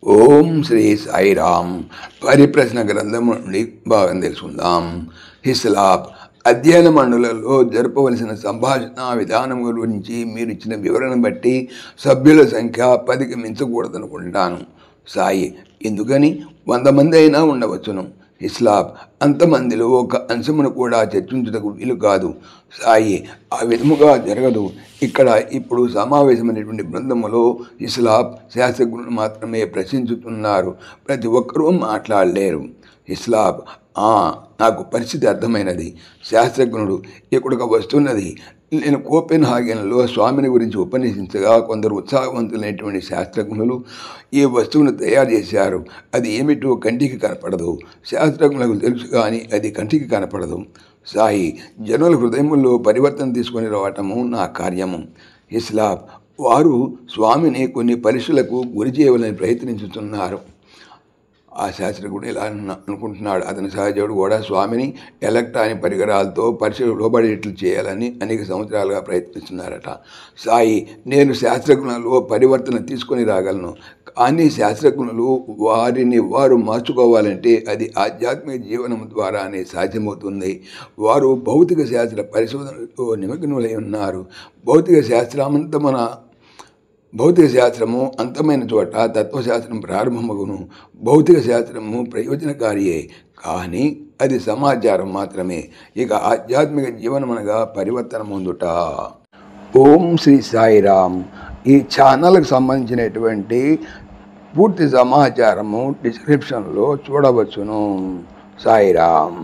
ఓం శ్రీ సాయిరామ్. పరిప్రశ్న గ్రంథం నుండి భాగం తెలుసుకుందాం. హిస్లాప్ అధ్యయన మండలంలో జరపవలసిన సంభాషణ విధానం గురించి మీరు ఇచ్చిన వివరణ బట్టి సభ్యుల సంఖ్య 10కి మించకూడదనుకుంటాను. సాయి: ఎందుకని? 100 మంది అయినా ఉండవచ్చును. హిస్లాప్: అంతమందిలో ఒక అంశమును కూడా చర్చించుటకు వీలు కాదు. సాయి: ఆ విధముగా జరగదు. ఇక్కడ ఇప్పుడు సమావేశమైనటువంటి బృందములో హిస్లాప్ శాస్త్రజ్ఞులు మాత్రమే ప్రశ్నించుతున్నారు. ప్రతి ఒక్కరూ మాట్లాడలేరు. హిస్లాప్: నాకు పరిస్థితి అర్థమైనది. శాస్త్రజ్ఞుడు ఇక్కడికి వస్తున్నది. నేను కోపెన్హాగెన్లో స్వామిని గురించి ఉపన్యసించగా కొందరు ఉత్సాహవంతులైనటువంటి శాస్త్రజ్ఞులు ఈ వస్తువును తయారు చేశారు. అది ఏమిటో కంటికి కనపడదు. శాస్త్రజ్ఞులకు తెలుసు, కానీ అది కంటికి కనపడదు. సాయి: జనుల హృదయముల్లో పరివర్తన తీసుకొని రావటము నా కార్యము. హిస్లాప్: వారు స్వామిని కొన్ని పరీక్షలకు గురి చేయవాలని ప్రయత్నించుతున్నారు. ఆ శాస్త్రజ్ఞుడు ఇలా అనుకుంటున్నాడు. అతని సహజుడు కూడా స్వామిని ఎలక్ట్రానిక్ పరికరాలతో పరీక్షలు లోబడేట్లు చేయాలని అనేక సంవత్సరాలుగా ప్రయత్నిస్తున్నారట. సాయి: నేను శాస్త్రజ్ఞులలో పరివర్తన తీసుకొని రాగలను, కానీ శాస్త్రజ్ఞులు వారిని వారు మార్చుకోవాలంటే అది ఆధ్యాత్మిక జీవనం ద్వారానే సాధ్యమవుతుంది. వారు భౌతిక శాస్త్ర పరిశోధనలో నిమగ్నులై ఉన్నారు. భౌతిక శాస్త్రము అంతమైన చోట తత్వశాస్త్రం ప్రారంభమగును. భౌతిక శాస్త్రము ప్రయోజనకారియే, కానీ అది సమాచారం మాత్రమే. ఇక ఆధ్యాత్మిక జీవనం అనగా పరివర్తన ముందుట. ఓం శ్రీ సాయిరామ్. ఈ ఛానల్కి సంబంధించినటువంటి పూర్తి సమాచారము డిస్క్రిప్షన్లో చూడవచ్చును. సాయిరామ్.